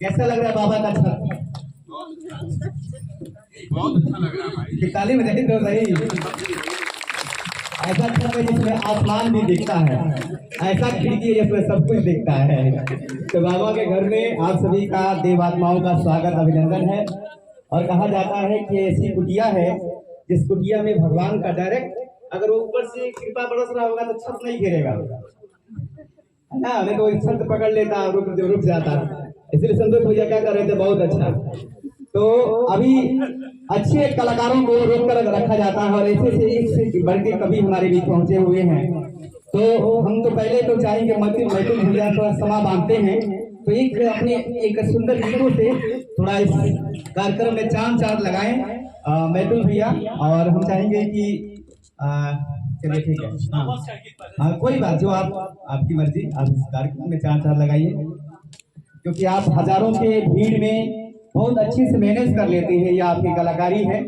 कैसा लग रहा है बाबा का छत? बहुत अच्छा लग रहा है भाई। ताली बजाई तो सही। ऐसा छत है जिसमें आसमान भी दिखता है, ऐसा खिड़की है जिसमें सब कुछ दिखता है। तो बाबा के घर में आप सभी का देवात्माओं का स्वागत अभिनंदन है। और कहा जाता है कि ऐसी कुटिया है जिस कुटिया में भगवान का डायरेक्ट अगर ऊपर से कृपा बरस रहा होगा तो छत नहीं गिरेगा, है ना? नहीं तो छत पकड़ लेता, रुक जाता। इसलिए संतोष भैया क्या कर रहे थे, बहुत अच्छा। तो अभी अच्छे कलाकारों को रोक कर रखा जाता है और ऐसे से एक से बढ़ के कभी हमारे बीच पहुंचे हुए हैं। तो हम तो पहले तो चाहेंगे मैथुन भैया थोड़ा समा बांधते हैं, तो एक अपने एक सुंदर गीतों से थोड़ा इस कार्यक्रम में चांद लगाएं मैथुन भैया। और हम चाहेंगे कि चलिए ठीक है, हाँ कोई बात, जो आपकी मर्जी, आप इस कार्यक्रम में चांद लगाइए, क्योंकि आप हजारों के भीड़ में बहुत अच्छी से मैनेज कर लेते हैं, ये आपकी कलाकारी है।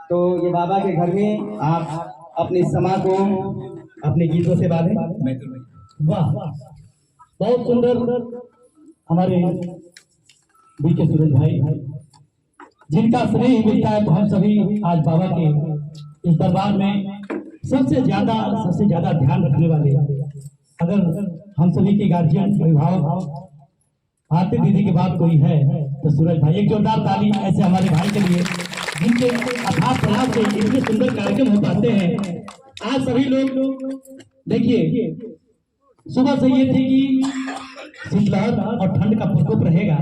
तो ये बाबा के घर में आप अपने समा को अपने गीतों से बांधें। वाह, बहुत सुंदर हमारे बीके सूरज भाई, जिनका स्नेह मिलता है। तो हम सभी आज बाबा के इस दरबार में सबसे ज्यादा ध्यान रखने वाले, अगर हम सभी के गार्जियन अभिभावक आरती दीदी के बाद कोई है तो सूरज भाई। एक जोरदार ताली ऐसे हमारे भाई के लिए, जिनके अथाह प्रयास से इतने सुंदर कार्यक्रम हो पाते हैं। आज सभी लोग देखिए, सुबह से ये थी कि शीतलहर और ठंड का प्रकोप रहेगा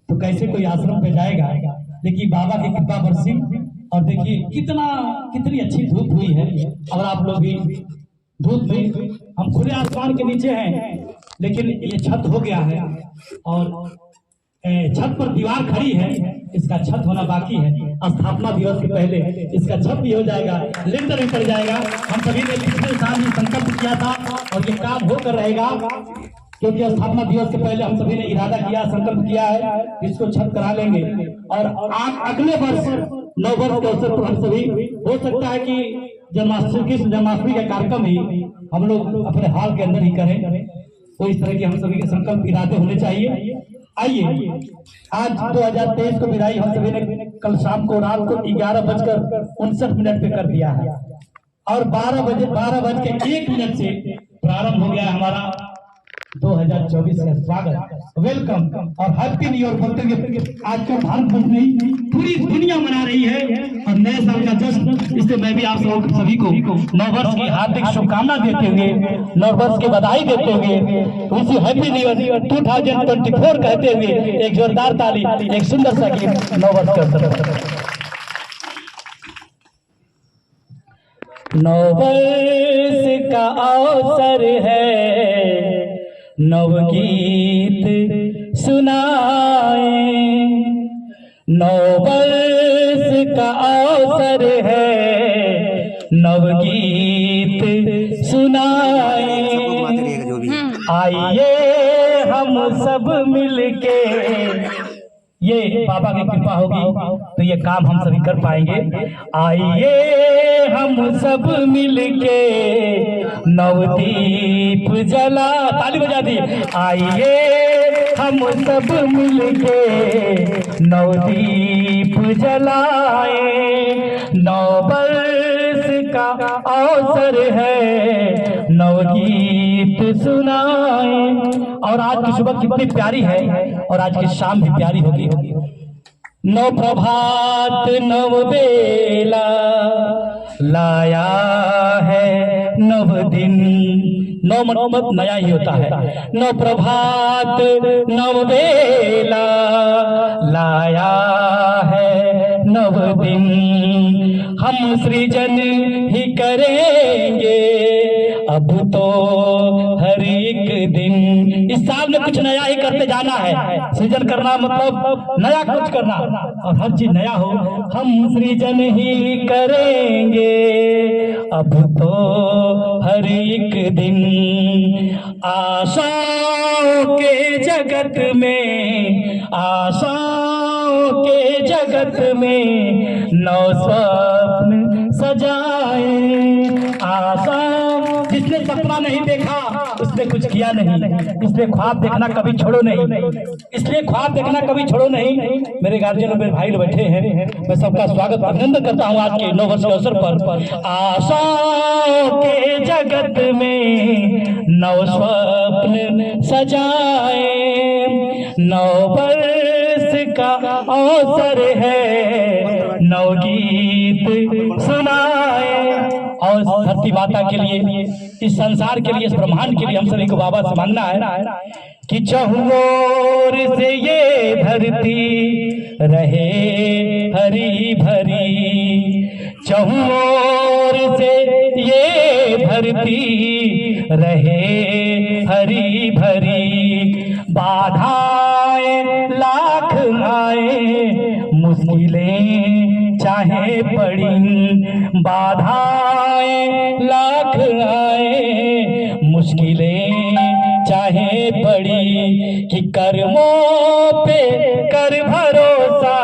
तो कैसे कोई आश्रम पे जाएगा, लेकिन बाबा की कृपा बरसी और देखिए कितनी अच्छी धूप हुई है। और आप लोग भी धूप में, हम खुले आसमान के नीचे हैं, लेकिन ये छत हो गया है और छत पर दीवार खड़ी है, इसका छत होना बाकी है। स्थापना दिवस के पहले इसका छत भी हो जाएगा, लेंटर भी पड़ जाएगा। हम सभी ने पिछले साल ही संकल्प किया था और ये काम होकर रहेगा, क्योंकि स्थापना दिवस के पहले हम सभी ने इरादा किया, संकल्प किया है, इसको छत करा लेंगे। और अगले वर्ष नव वर्ष के अवसर पर हम सभी, हो सकता है कि जन्माष्टमी का कार्यक्रम ही हम लोग अपने हॉल के अंदर ही करें। तो इस तरह के हम सभी के संकल्प इरादे होने चाहिए। आइए, आज 2023 को विदाई हम सभी ने कल शाम को रात को 11:59 पे कर दिया है और 12:01 से प्रारंभ हो गया हमारा 2024 का स्वागत, वेलकम और हैप्पी न्यू ईयर बोलते हुए आज का भारत वर्ष नहीं पूरी दुनिया मना रही है और नए साल का जश्न। इसलिए मैं भी आप सभी को नव वर्ष की हार्दिक शुभकामना देते हुए, नव वर्ष की बधाई देते हुए, उसी हैप्पी न्यू ईयर 2024 कहते हुए एक जोरदार ताली, एक सुंदर सा गीत नव वर्ष के अवसर पर। नव वर्ष का अवसर है, नवगीत सुनाए। नव वर्ष का अवसर है, नवगीत सुनाए। आइए हम सब मिलके, ये बाबा की कृपा होगी तो ये काम हम सभी कर पाएंगे। आइए हम सब मिलके नवदीप जला, ताली बजा दी। आइए हम सब मिलके नवदीप जलाए। नव वर्ष का अवसर है, नवगीत सुनाए। और आज की सुबह कितनी प्यारी है और आज की शाम भी प्यारी होगी। नव प्रभात नव बेला लाया है नव दिन, नव मतलब नया ही होता है। नव प्रभात नव बेला लाया है नव दिन, हम सृजन ही करेंगे अब तो हर एक दिन। इस साल में कुछ नया ही करते जाना है, सृजन करना मतलब नया कुछ करना और हर चीज नया हो। हम सृजन ही करेंगे अब तो हर एक दिन। आशाओं के जगत में, आशाओं के जगत में नव स्वप्न सजाए। आशा, जिसने सपना नहीं देखा इसने कुछ किया नहीं, इसलिए ख्वाब देखना कभी छोड़ो नहीं, इसलिए ख्वाब देखना कभी छोड़ो नहीं। मेरे गार्जियन मेरे भाई लोग बैठे हैं, मैं सबका स्वागत अभिनंदन करता हूँ आज के 9 वर्ष के अवसर पर। आशाओं के जगत में नव स्वप्न सजाए, 9 वर्ष का अवसर है, 9 गीत सुनाए। और धरती माता के लिए, इस संसार के लिए, इस ब्रह्मांड के लिए हम सभी को बाबा से मांगना है कि चहुओर से ये धरती रहे हरी भरी, चहुओर से ये धरती रहे हरी भरी। बाधाएं लाख आए, मुश्किलें चाहे पड़ी, बाधाएं लाख आए, मुश्किलें चाहे पड़ी, कि कर्मों पे कर भरोसा।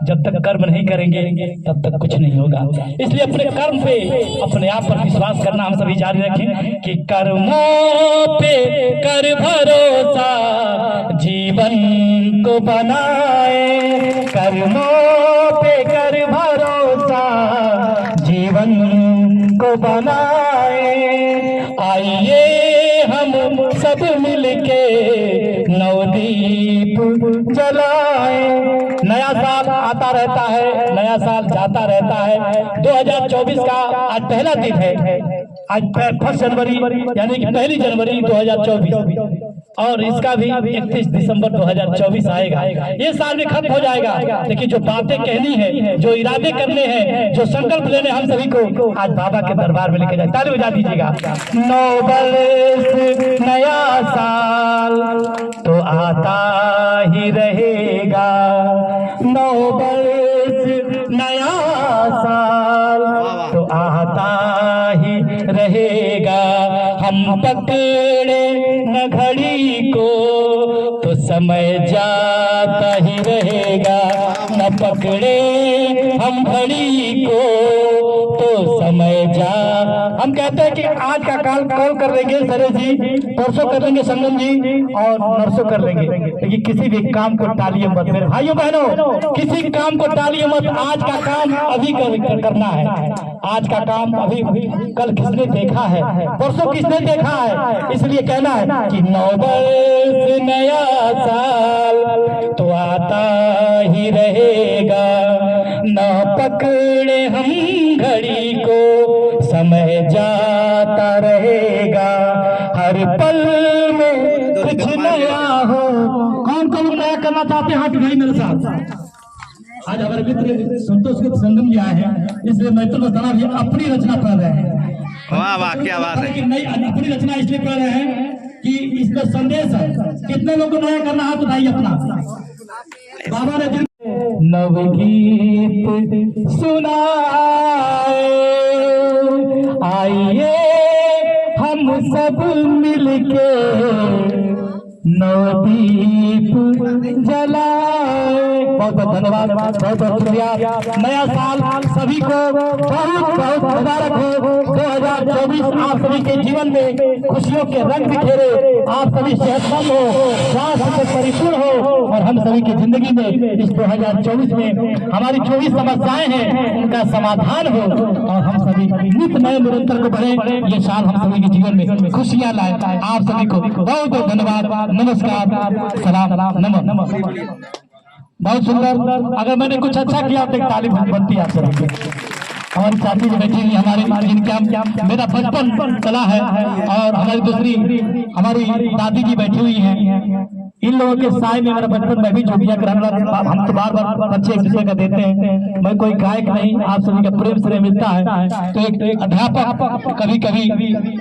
जब तक कर्म नहीं करेंगे तब तक कुछ नहीं होगा, इसलिए अपने कर्म पे, अपने आप पर विश्वास करना हम सभी जारी रखें कि कर्मों पे कर भरोसा, जीवन को बनाए। कर्मों पे कर भरोसा, जीवन को बनाए। आइए हम सब मिलके नवदीप जलाए। नया साल आता रहता है, नया साल जाता रहता है। 2024 का आज पहला दिन है, आज 1 जनवरी यानी कि 1 जनवरी 2024, और इसका भी 31 दिसंबर 2024 आएगा। ये साल भी खत्म हो जाएगा, लेकिन जो बातें कहनी है, जो इरादे करने हैं, जो संकल्प लेने हम सभी को आज बाबा के दरबार में लेके जाए। ताली बजा दीजिएगा। 9 वर्ष नया साल तो आता ही रहेगा, 9 वर्ष नया साल तो आता ही रहेगा। हम पकड़े न घड़ी को तो समय जाता ही रहेगा, न पकड़े हम घड़ी को तो समय जा। हम कहते हैं कि आज का काल कॉल कर लेंगे सरे जी, परसों कर लेंगे संगम जी, और नरसों कर लेंगे, लेकिन किसी भी काम को टालिए मत मेरे भाइयों बहनों, किसी काम को टालिए मत। आज का काम अभी करना है, आज का काम अभी। कल किसने देखा है, परसों किसने देखा है, इसलिए कहना है कि 9 वर्ष नया साल तो आता ही रहेगा, न पकड़े हम घड़ी को समय जाता रहेगा। हर पल में कुछ नया हो। कौन कौन नया करना चाहते हैं हाथ उठाइए मेरे साथ। आज हमारे मित्र संतोष के संगम जी आए हैं, इसलिए मैं तो बताना भी अपनी रचना पढ़ रहे हैं। वाह वाह क्या बात है। कि नहीं, अपनी रचना इसलिए पढ़ रहे हैं कि इसमें संदेश है। कितने लोगों को नया करना, हाथ उठाइए अपना। बाबा ने नवगीत सुनाए, आइए हम सब मिलके नवदीप जलाए। बहुत बहुत धन्यवाद, बहुत बहुत शुक्रिया। नया साल सभी को बहुत बहुत मुबारक हो। 2024 आप सभी के जीवन में खुशियों के रंग बिखेरे, आप सभी सेहतमंद हो, स्वास्थ्य से परिपूर्ण हो, और हम सभी की जिंदगी में इस 2024 में हमारी 24 समस्याएं हैं उनका समाधान हो, और हम सभी नित नए निरंतर को बढ़े। ये साल हम सभी के जीवन में खुशियां लाए। आप सभी को बहुत बहुत धन्यवाद, नमस्कार, सलाम, नमः। बहुत सुंदर। अगर मैंने कुछ अच्छा किया तो एक तालीम बनती है आप सभी की। हमारी साथी जो बैठी हुई हमारे, जिनका मेरा बचपन चला है, और हमारी दूसरी हमारी दादी जी बैठी हुई हैं। इन लोगों के साय में मेरा बचपन में भी झुकिया ग्रहण। हम तो बार बार बच्चे एक दूसरे का देते हैं। मैं कोई गायक नहीं, आप सभी का प्रेम श्रेय मिलता है। तो एक अध्यापक कभी कभी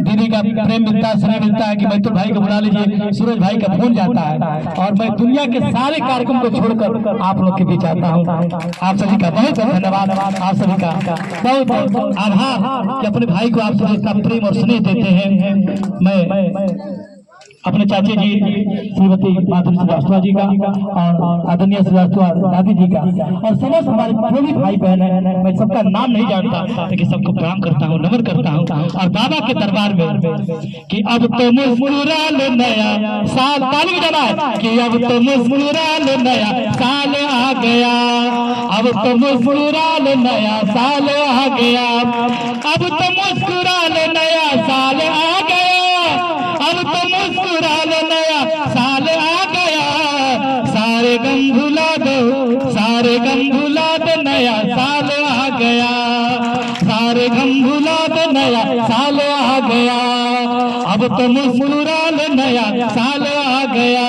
दीदी का प्रेम मिलता है, श्रेय मिलता है कि मैथुर भाई को बुला लीजिए, सूरज भाई का फोन जाता है, और मैं दुनिया के सारे कार्यक्रम को छोड़कर आप लोग के बीच आता हूँ। आप सभी का बहुत बहुत धन्यवाद, आप सभी का बहुत बहुत आभार कि अपने भाई को आप सभी इतना प्रेम और स्नेह देते हैं। मैं अपने चाचे जी श्रीमती माधुरी श्रीवास्तव जी का और आदरणीय श्रीवास्तव दादी जी का और समस्त हमारे जो भी भाई बहन है, मैं सबका नाम नहीं जानता लेकिन सबको प्रणाम करता हूँ, नमन करता हूँ। और बाबा के दरबार में कि अब तो मुस्कुरा लो नया साल, ताली बजाना है कि अब तो मुस्कुरा लो नया साल आ गया, अब तो मुस्कुरा लो नया साल आ गया, अब तो मुस्कुरा लो नया साल आ गया, अब तो मुस्कुरा लो नया साल आ गया, सारे गम भुला दो, सारे गम भुला दो नया साल आ गया, सारे गम भुला दो नया साल आ गया, अब तो मुस्कुरा लो नया साल आ गया,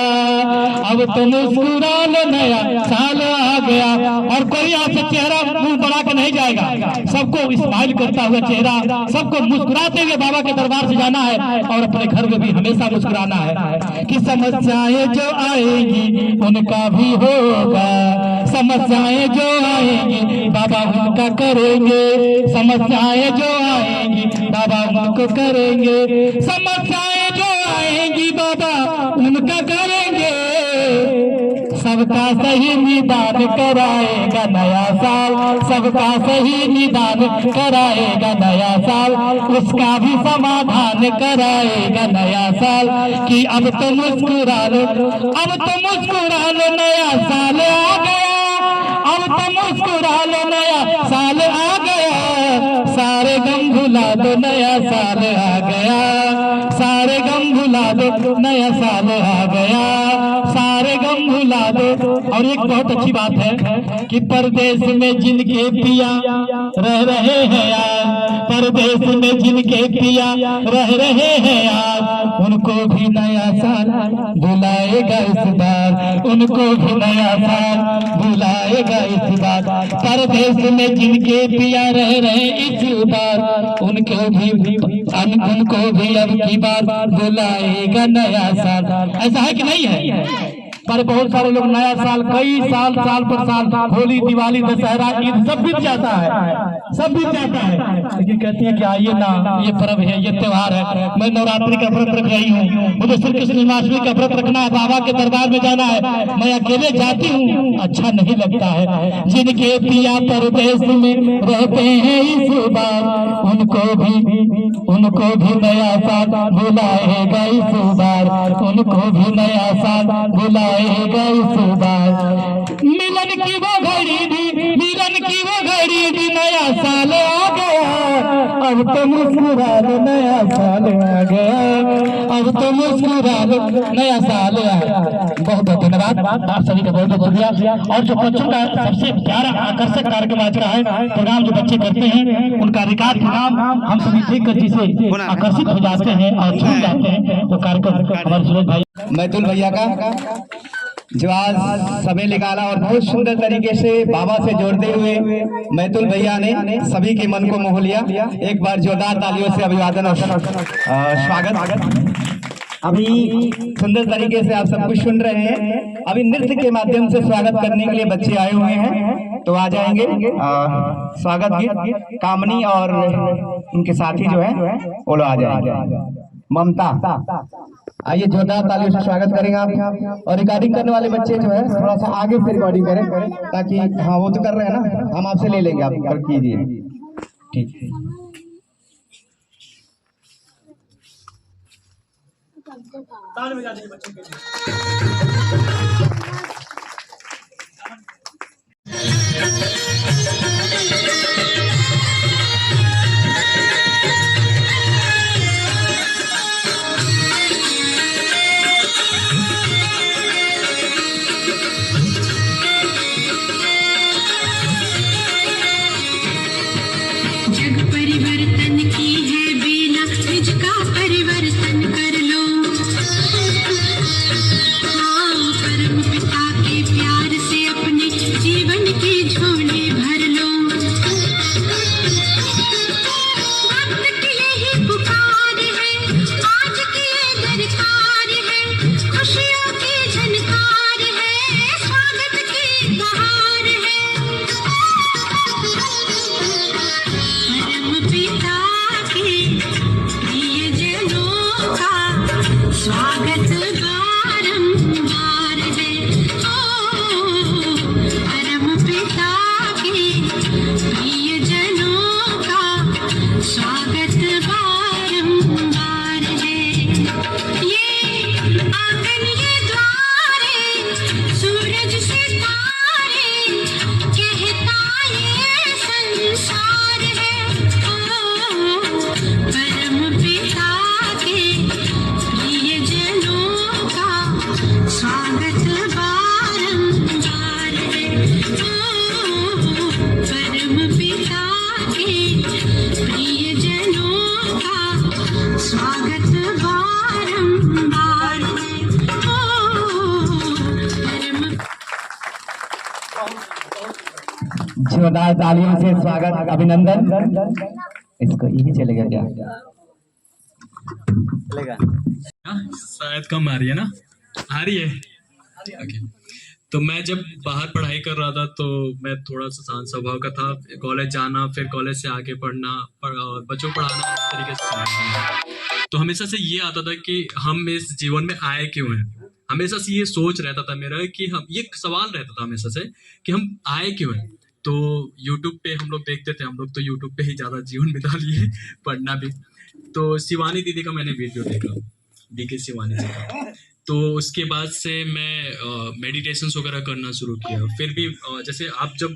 अब तो मुस्कुरा लो नया साल आ गया। और कोई आपसे चेहरा मुंह बना के नहीं जाएगा, सबको स्माइल करता हुआ चेहरा, सबको मुस्कुराते हुए बाबा के दरबार से जाना है और अपने घर में भी हमेशा मुस्कुराना है कि समस्याएं जो आएंगी उनका भी होगा, समस्याएं जो आएंगी बाबा उनका करेंगे, समस्याएं जो आएंगी बाबा उनको करेंगे, समस्याएं जो आएंगी बाबा उनका करेंगे, सबका सही निदान कराएगा नया साल, सबका सही निदान कराएगा नया साल, उसका भी समाधान कराएगा नया साल कि अब तो मुस्कुरा लो, अब तो मुस्कुरा लो नया साल आ गया, अब तो मुस्कुरा लो नया साल आ गया, सारे गम भुला दो नया साल आ गया, सारे गम भुला दो नया साल आ गया, सारे गम भुला दो। और एक बहुत अच्छी बात है कि परदेश में जिनके पिया रह रहे हैं यार, परदेश में जिनके पिया रह रहे हैं यार, उनको भी नया साल बुलाएगा इस बार, उनको भी नया साल बुलाएगा इस बार, परदेश में जिनके पिया रह रहे इस बार, उनको भी अब की बार बुलाएगा नया साल। ऐसा है कि नहीं है? पर बहुत सारे लोग नया साल कई साल पर साल, होली दिवाली दशहरा ईद सब बीत जाता है, सब बीत जाता है, लेकिन कहती है कि आइए ना, ये पर्व है, ये त्योहार है, मैं नवरात्रि का व्रत रख रही हूँ, मुझे श्री कृष्ण जन्माष्टमी का व्रत रखना है, बाबा के दरबार में जाना है, मैं अकेले जाती हूँ, अच्छा नहीं लगता है। जिनके पिया परदेश में रहते हैं इस बार, उनको भी नया साल बुलाएगा इस बार, उनको भी नया साल बुलाएगा इस बार। मिलन की वो घड़ी भी, मिलन की वो घड़ी भी, नया साल आ गया, अब तो मुस्कुरा लो नया साल आ गया, अब तो मुस्कुरा लो नया साल आ गया। बहुत बहुत धन्यवाद आप सभी का, बहुत बहुत शुक्रिया। और जो बच्चों का सबसे प्यारा आकर्षक कार्यक्रम आज का है, प्रोग्राम जो बच्चे करते हैं उनका रिकॉर्ड प्रोग्राम हम सभी देख कर जिसे आकर्षित हो जाते हैं और छूट जाते हैं, तो कार्यक्रम हमारे सूरज भाई मैथुन भैया का जो आज समय निकाला और बहुत सुंदर तरीके से बाबा से जोड़ते हुए मैथुन भैया ने सभी के मन को मोह लिया। एक बार जोरदार तालियों से अभिवादन और स्वागत। अभी सुंदर तरीके से आप सब कुछ सुन रहे हैं, अभी नृत्य के माध्यम से स्वागत करने के लिए बच्चे आए हुए हैं, तो आ जाएंगे। स्वागत गीत कामनी और उनके साथी जो है वो लोग आ जाएंगे। ममता, आइए जोरदार तालियों से स्वागत करेंगे आप। और रिकॉर्डिंग करने वाले बच्चे जो है थोड़ा सा आगे से रिकॉर्डिंग करें, ताकि हाँ वो तो कर रहे हैं ना, हम आपसे ले लेंगे, आप कर कीजिए, ठीक है। ताल बजा देंगे बच्चों के लिए। जग परिवर्तन की है बेला, निज का परिवर्तन कर लो। हाँ विस्तारे कहता ये संसार है। ओ परम पिता के प्रियजनों का स्वागत बारंबार है। ओ परम पिता के प्रियजनों का स्वागत बारंबार है। ओ परम जोरदार तालियों से स्वागत, अभिनंदन। इसको यही चलेगा क्या? चलेगा। शायद कम आ रही है ना? आ रही है। ओके। तो मैं जब बाहर पढ़ाई कर रहा था तो मैं थोड़ा सा शांत स्वभाव का था। कॉलेज जाना, फिर कॉलेज से आके पढ़ना, और बच्चों को पढ़ाना, इस तरीके से चलाना। तो हमेशा से ये आता था कि हम इस जीवन में आए क्यों हैं। हमेशा से ये सोच रहता था मेरा कि हम, ये सवाल रहता था हमेशा से कि हम आए क्यों हैं। तो यूट्यूब पे हम लोग देखते थे, हम लोग तो यूट्यूब पे ही ज़्यादा जीवन बिता लिए, पढ़ना भी। तो शिवानी दीदी का मैंने वीडियो देखा, डीके शिवानी जी का। तो उसके बाद से मैं मेडिटेशंस वगैरह करना शुरू किया। फिर भी जैसे आप जब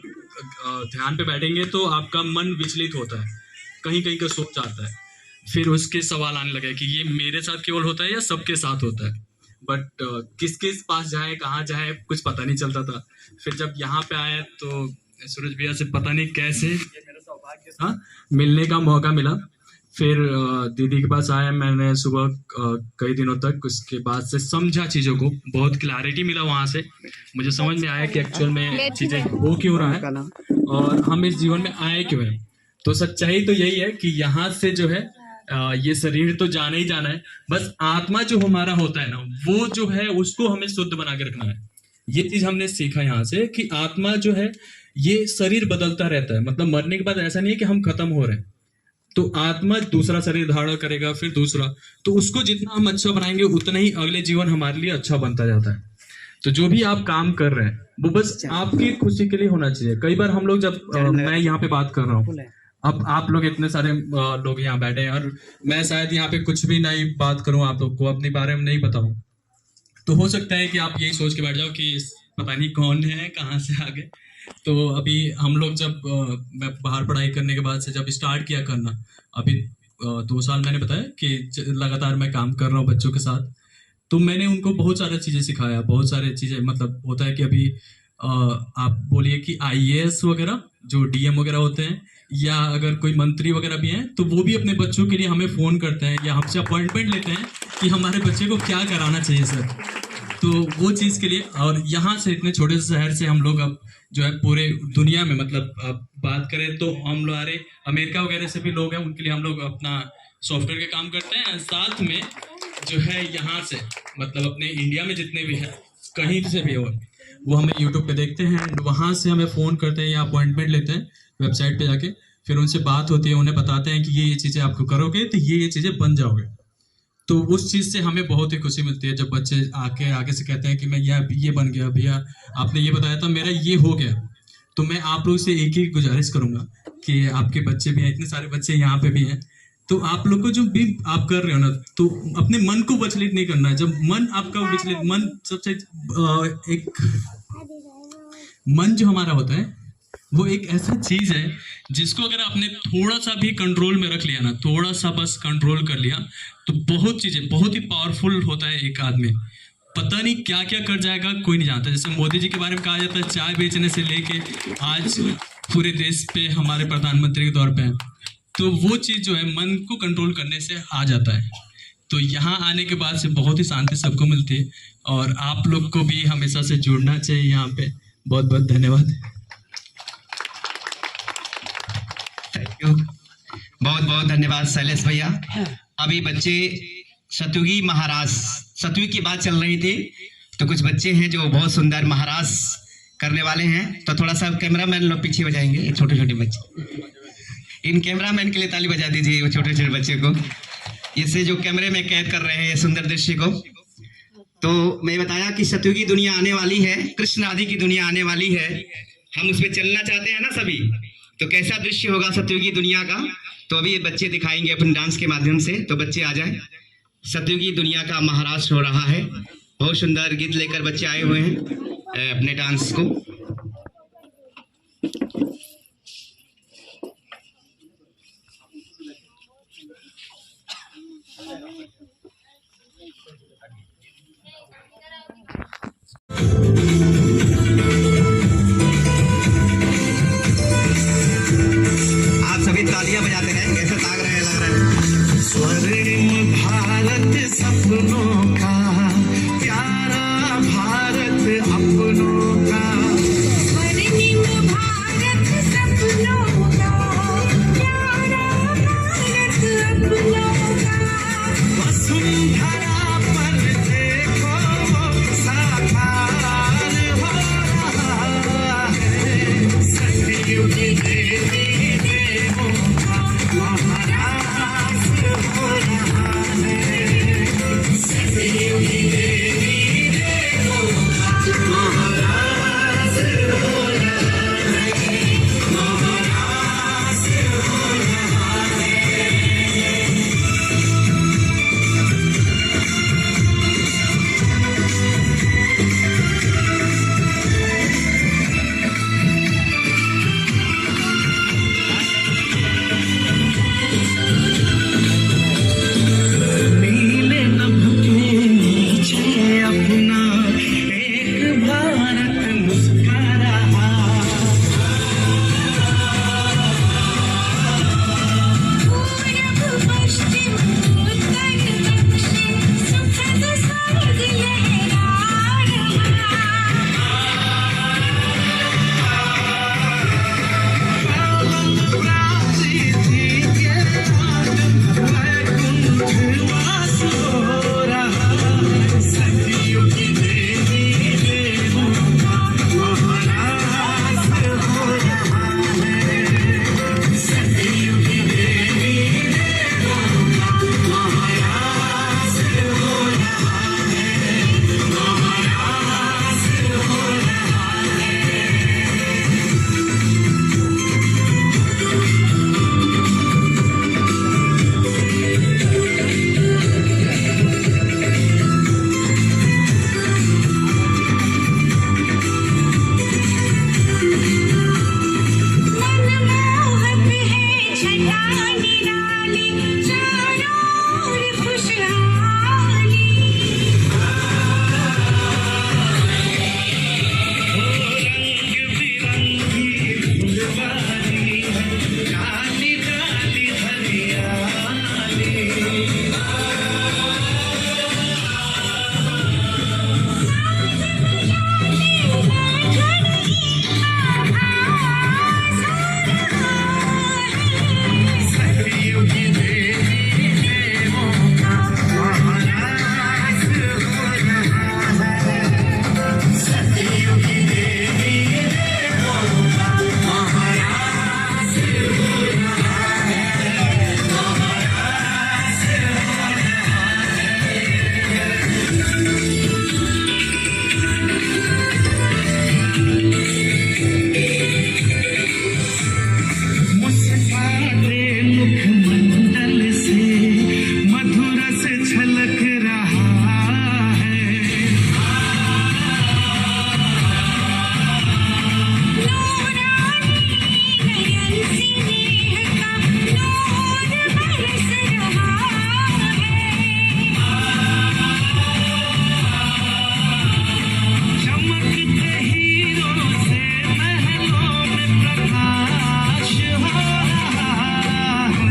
ध्यान पे बैठेंगे तो आपका मन विचलित होता है, कहीं कहीं का सोच आता है। फिर उसके सवाल आने लगे कि ये मेरे साथ केवल होता है या सबके साथ होता है। बट किस किस पास जाए, कहाँ जाए, कुछ पता नहीं चलता था। फिर जब यहाँ पे आए तो सूरज भैया से पता नहीं कैसे मिलने का मौका मिला। फिर दीदी के पास आया, मैंने सुबह कई दिनों तक, उसके बाद से समझा चीज़ों को, बहुत क्लैरिटी मिला वहाँ से। मुझे समझ में आया कि एक्चुअल में चीज़ें हो क्यों रहा है और हम इस जीवन में आए क्यों हैं। तो सच्चाई तो यही है कि यहाँ से जो है ये शरीर तो जाना ही जाना है, बस आत्मा जो हमारा होता है ना, वो जो है उसको हमें शुद्ध बना के रखना है। ये चीज़ हमने सीखा यहाँ से कि आत्मा जो है ये शरीर बदलता रहता है, मतलब मरने के बाद ऐसा नहीं है कि हम खत्म हो रहे हैं। तो आत्मा दूसरा शरीर धारण करेगा, फिर दूसरा, तो उसको जितना हम अच्छा बनाएंगे उतना ही अगले जीवन हमारे लिए अच्छा बनता जाता है। तो जो भी आप काम कर रहे हैं वो बस आपकी खुशी के लिए होना चाहिए। कई बार हम लोग जब मैं यहाँ पे बात कर रहा हूँ, अब आप लोग इतने सारे लोग यहाँ बैठे हैं और मैं शायद यहाँ पे कुछ भी नहीं बात करूँ, आप लोग को अपने बारे में नहीं बताऊँ, तो हो सकता है कि आप यही सोच के बैठ जाओ कि पता नहीं कौन है, कहाँ से आ गए। तो अभी हम लोग जब मैं बाहर पढ़ाई करने के बाद से जब स्टार्ट किया करना, अभी 2 साल मैंने बताया कि लगातार मैं काम कर रहा हूँ बच्चों के साथ, तो मैंने उनको बहुत सारी चीज़ें सिखाया, बहुत सारी चीज़ें, मतलब होता है कि अभी आप बोलिए कि IAS वगैरह जो DM वगैरह होते हैं, या अगर कोई मंत्री वगैरह भी हैं, तो वो भी अपने बच्चों के लिए हमें फ़ोन करते हैं या हमसे अपॉइंटमेंट लेते हैं कि हमारे बच्चे को क्या कराना चाहिए सर। तो वो चीज़ के लिए, और यहाँ से इतने छोटे से शहर से हम लोग अब जो है पूरे दुनिया में, मतलब आप बात करें तो हम लोग अमेरिका वगैरह से भी लोग हैं, उनके लिए हम लोग अपना सॉफ्टवेयर के काम करते हैं। साथ में जो है यहाँ से, मतलब अपने इंडिया में जितने भी हैं, कहीं से भी हो, वो हमें यूट्यूब पे देखते हैं, वहाँ से हमें फ़ोन करते हैं या अपॉइंटमेंट लेते हैं वेबसाइट पे जाके। फिर उनसे बात होती है, उन्हें बताते हैं कि ये चीज़ें आपको करोगे तो ये चीज़ें बन जाओगे। तो उस चीज़ से हमें बहुत ही खुशी मिलती है जब बच्चे आगे से कहते हैं कि मैं ये बन गया, भैया आपने ये बताया था, मेरा ये हो गया। तो मैं आप लोग से एक ही गुजारिश करूँगा कि आपके बच्चे भी हैं, इतने सारे बच्चे यहाँ पे भी हैं, तो आप लोग को जो भी आप कर रहे हो ना, तो अपने मन को विचलित नहीं करना है। जब मन आपका विचलित, मन सबसे एक मन जो हमारा होता है वो एक ऐसा चीज है जिसको अगर आपने थोड़ा सा भी कंट्रोल में रख लिया ना, थोड़ा सा बस कंट्रोल कर लिया, तो बहुत चीजें, बहुत ही पावरफुल होता है एक आदमी। पता नहीं क्या क्या कर जाएगा, कोई नहीं जानता। जैसे मोदी जी के बारे में कहा जाता है, चाय बेचने से लेके आज पूरे देश पे हमारे प्रधानमंत्री के तौर पे हैं। तो वो चीज़ जो है मन को कंट्रोल करने से आ जाता है। तो यहाँ आने के बाद से बहुत ही शांति सबको मिलती है, और आप लोग को भी हमेशा से जुड़ना चाहिए यहाँ पे। बहुत बहुत धन्यवाद। थैंक यू, बहुत बहुत धन्यवाद शैलेश भैया। अभी बच्चे सतयुगी महाराज, सतयुग की बात चल रही थी, तो कुछ बच्चे हैं जो बहुत सुंदर महाराज करने वाले हैं। तो थोड़ा सा कैमरामैन लोग पीछे बजाएंगे, छोटे छोटे बच्चे, इन कैमरामैन के लिए ताली बजा दीजिए, वो छोटे छोटे बच्चे को, इसे जो कैमरे में कैद कर रहे हैं सुंदर दृश्य को। तो मैं बताया कि सतयुगी दुनिया आने वाली है, कृष्ण आदि की दुनिया आने वाली है, हम उस पर चलना चाहते हैं ना सभी। तो कैसा दृश्य होगा सतयुगी दुनिया का, तो अभी ये बच्चे दिखाएंगे अपने डांस के माध्यम से। तो बच्चे आ जाए, सतयुगी दुनिया का महाराष्ट्र हो रहा है, बहुत सुंदर गीत लेकर बच्चे आए हुए हैं। अपने डांस को। आप सभी तालियां बजाते हैं, कैसे ताक रहे हैं, लग रहा है। स्वर्णिम भारत सपनों का, प्यारा भारत अपनों का। स्वर्णिम भारत सपनों का, प्यारा भारत अपनों का। वसुंधरा पर देखो साकार हो रहा है, सतयुग देवी देवों का महाराज हो रहा है, सतयुग देवी देवों का महाराज हो रहा है, महाराज हो रहा है। नीले नभ के नीचे अपना एक भारत मुस्कुरा रहा। पूरब पश्चिम उत्तर दक्षिण सुखद स्वर्ग लहरा क्रांति थी के आनंद वैकुंठ वास हो रहा है, सतयुग देवी देवों का महाराज हो रहा है, सतयुग देवी देवों का महाराज हो रहा है, महाराज हो रहा है। मनमोहक है छटा निराली, चारों ओर खुशहाली। रंग बिरंगी फुलवारी है, डाली डाली हरियाली। सतयुग देवी देवों का महाराज हो रहा है, सतयुग देवी देवों का महाराज हो रहा है, महाराज हो मुस्कुराते मुखमंडल से मधुर से झलक रहा है। नयन स्नेह का नूर बरस रहा चमकते हीरों से महलों में प्रकाश हो रहा है,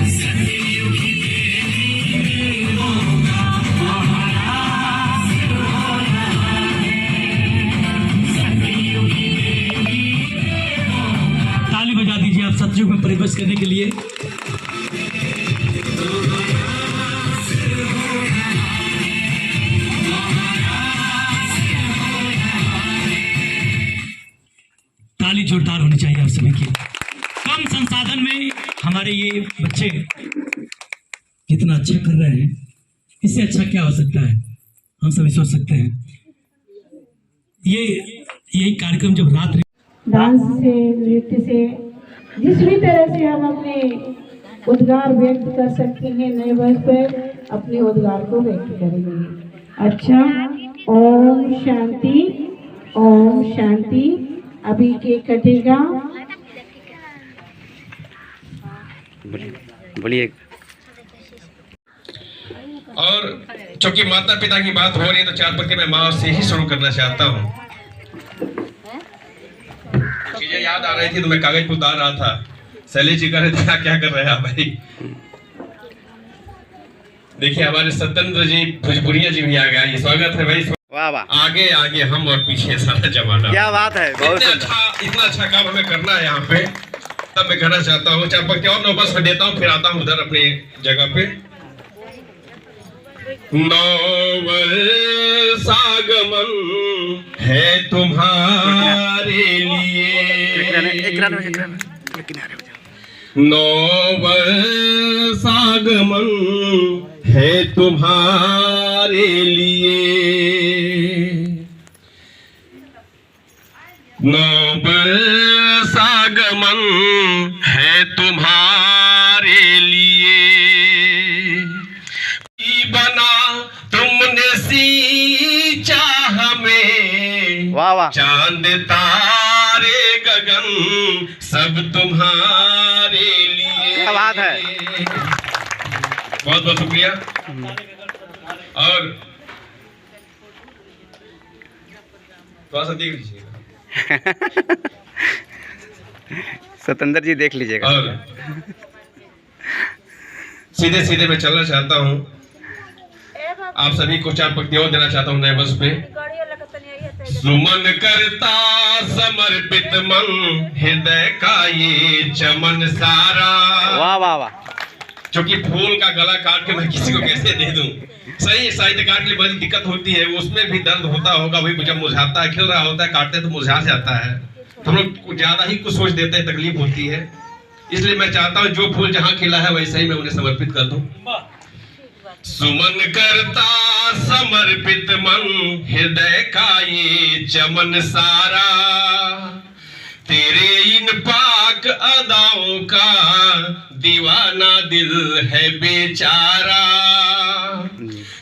सतयुग देवी देवों का महाराज हो रहा है, सतयुग देवी देवों का। ताली बजा दीजिए आप सतयुग में प्रवेश करने के लिए। ताली जोरदार होनी चाहिए आप सभी की। कम संसाधन में हमारे ये बच्चे कितना अच्छा कर रहे हैं, इससे अच्छा क्या हो सकता है, हम सभी सोच सकते हैं। यही कार्यक्रम जब रात डांस से, नृत्य से, जिस भी तरह से हम अपने उद्गार व्यक्त कर सकते हैं, नए वर्ष पर अपने उद्गार को व्यक्त करेंगे। अच्छा, ओम शांति ओम शांति। अभी केक कटेगा। बोलिए। और चूंकि माता पिता की बात हो रही है तो चार पंक्ति मैं माँ से ही शुरू करना चाहता हूँ। चीजें याद आ रही थी तो मैं कागज पे उतार रहा था। शैलेश जी कह रहे थे क्या कर रहे हैं आप भाई। देखिए हमारे सत्येंद्र जी भोजपुरिया जी भी आ गए। स्वागत है भाई। वाह वाह। आगे आगे हम और पीछे सारा जमाना। क्या बात है, बहुत इतना अच्छा काम हमें करना है यहाँ पे। तब मैं कहना चाहता हूँ चार पंक्ति और नौबत में देता हूँ फिर आता हूँ उधर अपनी जगह पे। सागमन है तुम्हारे लिए, सागमन है तुम्हारे लिए, सागमन है तुम्हारे लिए। बना तुमने सींचा हमें, वाह वाह। चांद तारे गगन सब तुम्हारे लिए। क्या बात है। बहुत बहुत शुक्रिया। और थोड़ा सा देख लीजिएगा। सत्येंद्र जी देख लीजिएगा। और सीधे सीधे मैं चलना चाहता हूँ। आप सभी को चार पंक्ति और देना चाहता हूँ नए वर्ष पे। सुमन करता समर्पित मन, हृदय का ये चमन सारा। वाह वाह वाह। क्योंकि फूल का गला काट के मैं किसी को कैसे दे दूं। सही साहित्यकार के लिए बड़ी दिक्कत होती है। उसमें भी दर्द होता होगा। वही जब मुरझाता है, खिल रहा होता है, काटते तो मुरझा जाता है। तो हम लोग ज्यादा ही कुछ सोच देते हैं, तकलीफ होती है। इसलिए मैं चाहता हूँ जो फूल जहाँ खिला है वैसे ही मैं उन्हें समर्पित कर दूं। सुमन करता समर्पित मन, हृदय का ये चमन सारा, तेरे इन पाक अदाओं का दीवाना दिल है बेचारा।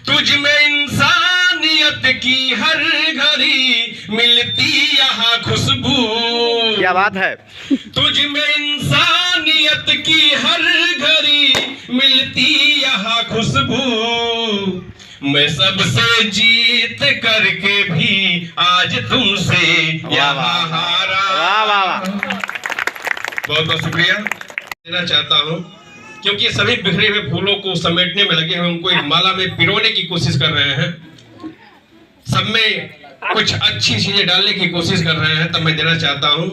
तुझ में इंसानियत की हर घड़ी मिलती यहाँ खुशबू। क्या बात है। तुझ में इंसानियत की हर घड़ी मिलती यहाँ खुशबू। मैं सबसे जीत करके भी आज तुमसे यहाँ हारा। वाह वाह वाह। बहुत बहुत शुक्रिया देना चाहता हूँ क्योंकि सभी बिखरे हुए फूलों को समेटने में लगे हुए, उनको एक माला में पिरोने की कोशिश कर रहे हैं। सब में कुछ अच्छी चीजें डालने की कोशिश कर रहे हैं। तब मैं देना चाहता हूँ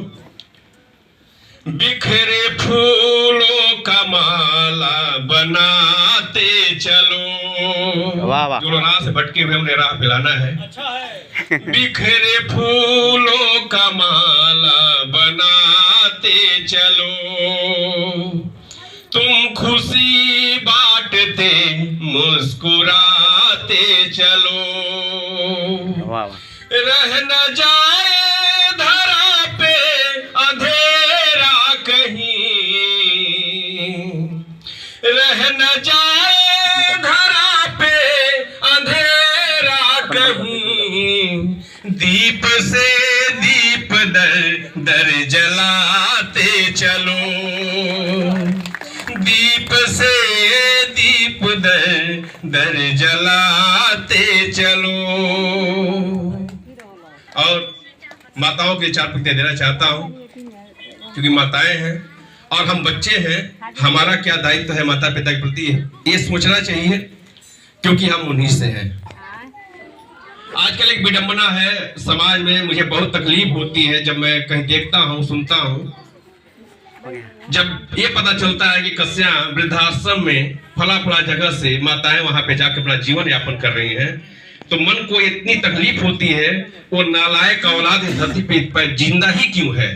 बिखरे फूलों का माला बनाते चलो। वाह वाह। जो राह से भटके हुए हमने राह पिलाना है। अच्छा है। बिखरे फूलों का माला बनाते चलो, तुम खुशी बांटते मुस्कुराते चलो। वाह वाह। रह न जाए धरा पे अंधेरा कहीं, रह न जाए धरा पे अंधेरा कहीं, दीप से दीप दर दर जलाते चलो, दीप से दीप दर दर जलाते चलो। और माताओं के चार पंक्ति देना चाहता हूं क्योंकि माताएं हैं और हम बच्चे हैं। हमारा क्या दायित्व है माता पिता के प्रति, ये सोचना चाहिए क्योंकि हम उन्हीं से हैं। आजकल एक विडंबना है समाज में, मुझे बहुत तकलीफ होती है जब मैं कहीं देखता हूँ, सुनता हूँ, जब ये पता चलता है कि कस्या वृद्धाश्रम में फला फला जगह से माताएं वहां पे जाकर अपना जीवन यापन कर रही हैं, तो मन को इतनी तकलीफ होती है। वो नालायक औलाद इस धरती पे जिंदा ही क्यों है।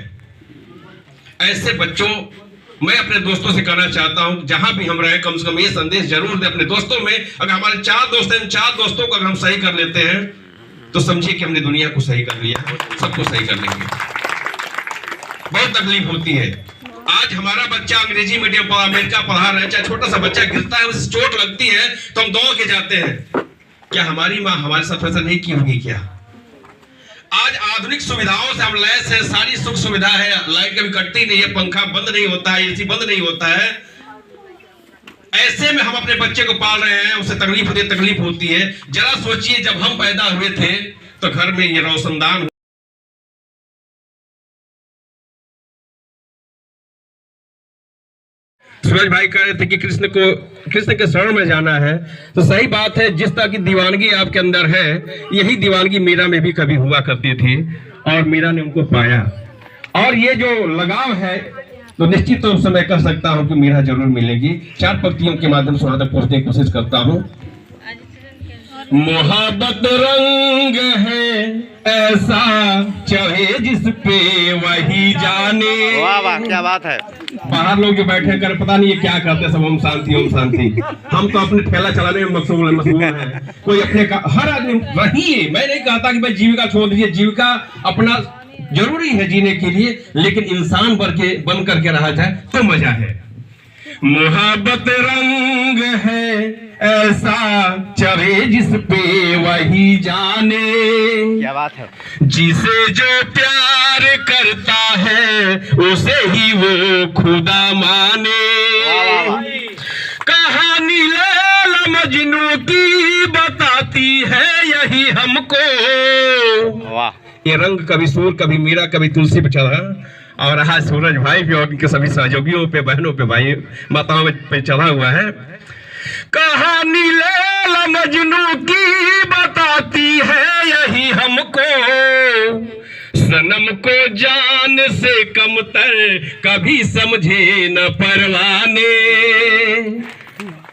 ऐसे बच्चों, मैं अपने दोस्तों से कहना चाहता हूं जहां भी हम रहे कम से कम ये संदेश जरूर दें अपने दोस्तों में। अगर हमारे 4 दोस्त हैं, 4 दोस्तों को अगर हम सही कर लेते हैं तो समझिए कि हमने दुनिया को सही कर लिया, सबको सही कर लेंगे। बहुत तकलीफ होती है। आज हमारा बच्चा अंग्रेजी मीडियम पर अमेरिका पढ़ा रहा है, चाहे छोटा सा बच्चा गिरता है, उसे चोट लगती है तो हम दौड़ के जाते हैं। क्या हमारी माँ हमारे साथ ऐसा नहीं की होगी क्या? आज आधुनिक सुविधाओं से हम लैस है, सारी सुख सुविधा है, लाइट कभी कटती नहीं है, पंखा बंद नहीं होता है, एसी बंद नहीं होता है। ऐसे में हम अपने बच्चे को पाल रहे हैं, उसे तकलीफ होती है। जरा सोचिए जब हम पैदा हुए थे तो घर में ये रोशनदान। सूरज भाई कह रहे थे कि कृष्ण के शरण में जाना है, तो सही बात है। जिस तरह की दीवानगी आपके अंदर है, यही दीवानगी मीरा में भी कभी हुआ करती थी और मीरा ने उनको पाया। और ये जो लगाव है तो निश्चित तौर से मैं कह सकता हूं कि मीरा जरूर मिलेगी। 4 पंक्तियों के माध्यम से वहां तक पहुंचने की कोशिश करता हूं। मोहब्बत रंग है ऐसा चढ़े जिस पे वही जाने। वाह वाह, क्या बात है। बाहर लोग जो बैठे कर पता नहीं ये क्या करते हैं, सब ओम शांति ओम शांति। हम तो अपने ठेला चलाने में मशगूल हैं। कोई अपने का, हर आदमी रहिए। मैं नहीं कहता कि भाई जीविका छोड़ दीजिए, जीविका अपना जरूरी है जीने के लिए, लेकिन इंसान बन करके रहा जाए तो मजा है। मोहब्बत रंग है ऐसा चढ़े जिस पे वही जाने। क्या बात है। जिसे जो प्यार करता है उसे ही वो खुदा माने। कहानी लैला मजनू की बताती है यही हमको। वाह। ये रंग कभी सूर, कभी मीरा, कभी तुलसी पे चढ़ा, और आज सूरज भाई पे और उनके सभी सहयोगियों पे, बहनों पे, भाई माताओं पे चढ़ा हुआ है। कहानी लैला मजनू की बताती है यही हमको। सनम को जान से कमतर कभी समझे न परवाने।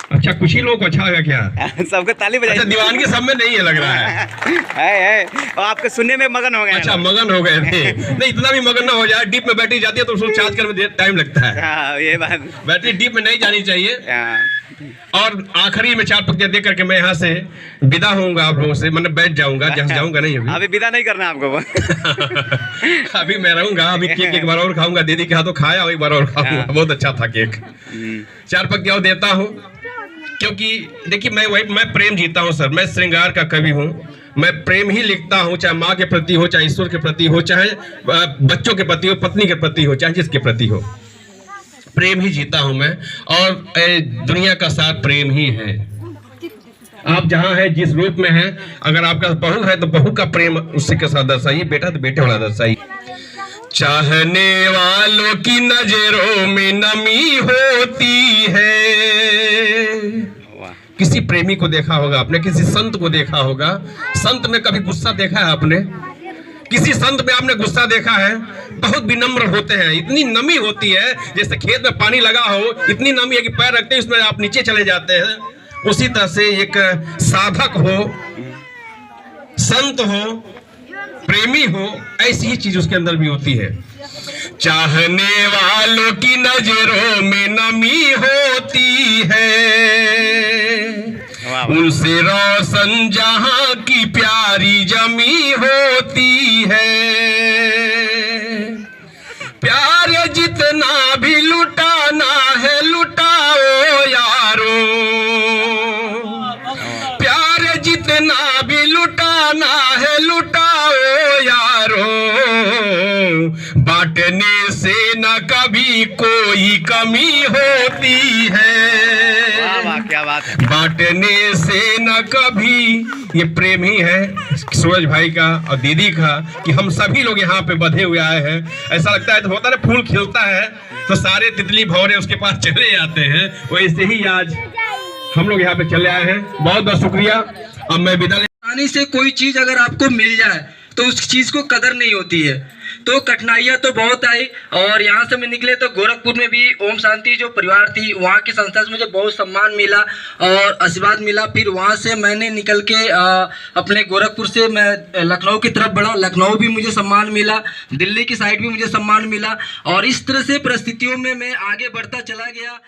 अच्छा, कुछ ही लोग को अच्छा लगा क्या? सबको ताली बजाई। अच्छा, दीवानगी सब में नहीं है लग रहा है। है। और आपके सुनने में मगन हो गए। अच्छा, मगन हो गए थे। नहीं, इतना भी मगन ना हो जाए। डीप में बैटरी जाती है तो उसको चार्ज करने में टाइम लगता है। हाँ, ये बात। बैटरी डीप में नहीं जानी चाहिए। हाँ। और आखिरी में 4 पंक्तियां देख करके मैं यहाँ से विदा होऊंगा आप लोगों से, मतलब बैठ जाऊंगा, जहाँ जाऊंगा नहीं अभी विदा नहीं करना आपको। अभी मैं रहूंगा। अभी केक एक बार और खाऊंगा, दीदी के हाथों खाया, एक बार और खाऊंगा। बहुत अच्छा था केक। 4 पंक्तियां और देता हूँ, क्योंकि देखिए मैं प्रेम जीता हूँ सर। मैं श्रृंगार का कवि हूँ। मैं प्रेम ही लिखता हूँ, चाहे माँ के प्रति हो, चाहे ईश्वर के प्रति हो, चाहे बच्चों के प्रति हो, पत्नी के प्रति हो, चाहे जिसके प्रति हो, प्रेम ही जीता हूं मैं। और दुनिया का साथ प्रेम ही है। आप जहां हैं, जिस रूप में हैं, अगर आपका बहू है तो बहू का प्रेम उसी के साथ दर्शाइए, बेटा तो बेटे वाला दर्शाइए। चाहने वालों की नजरों में नमी होती है। किसी प्रेमी को देखा होगा आपने, किसी संत को देखा होगा। संत में कभी गुस्सा देखा है आपने? किसी संत में आपने गुस्सा देखा है? बहुत विनम्र होते हैं। इतनी नमी होती है, जैसे खेत में पानी लगा हो, इतनी नमी है कि पैर रखते हैं उसमें आप नीचे चले जाते हैं। उसी तरह से एक साधक हो, संत हो, प्रेमी हो, ऐसी ही चीज उसके अंदर भी होती है। चाहने वालों की नजरों में नमी होती है, उनसे रोशन जहां की प्यारी जमी होती है। प्यार जितना भी लुटाना है लुटाओ यारो, प्यार जितना भी लुटाना है लुटाओ यारो। बांटने से न कभी कोई कमी होती है। वाह, क्या बात है। बांटने से न कभी, ये प्रेम ही है सूरज भाई का और दीदी का, कि हम सभी लोग यहाँ पे बंधे हुए आए हैं। ऐसा लगता है तो होता है ना, फूल खिलता है तो सारे तितली भौरे उसके पास चले आते हैं, वैसे ही आज हम लोग यहाँ पे चले आए हैं। बहुत बहुत शुक्रिया। अब मैं विदा आसानी से कोई चीज अगर आपको मिल जाए तो उस चीज को कदर नहीं होती है। तो कठिनाइयाँ तो बहुत आई, और यहाँ से मैं निकले तो गोरखपुर में भी ओम शांति जो परिवार थी, वहाँ की संस्था से मुझे बहुत सम्मान मिला और आशीर्वाद मिला। फिर वहाँ से मैंने निकल के अपने गोरखपुर से मैं लखनऊ की तरफ बढ़ा। लखनऊ भी मुझे सम्मान मिला, दिल्ली की साइड भी मुझे सम्मान मिला, और इस तरह से परिस्थितियों में मैं आगे बढ़ता चला गया।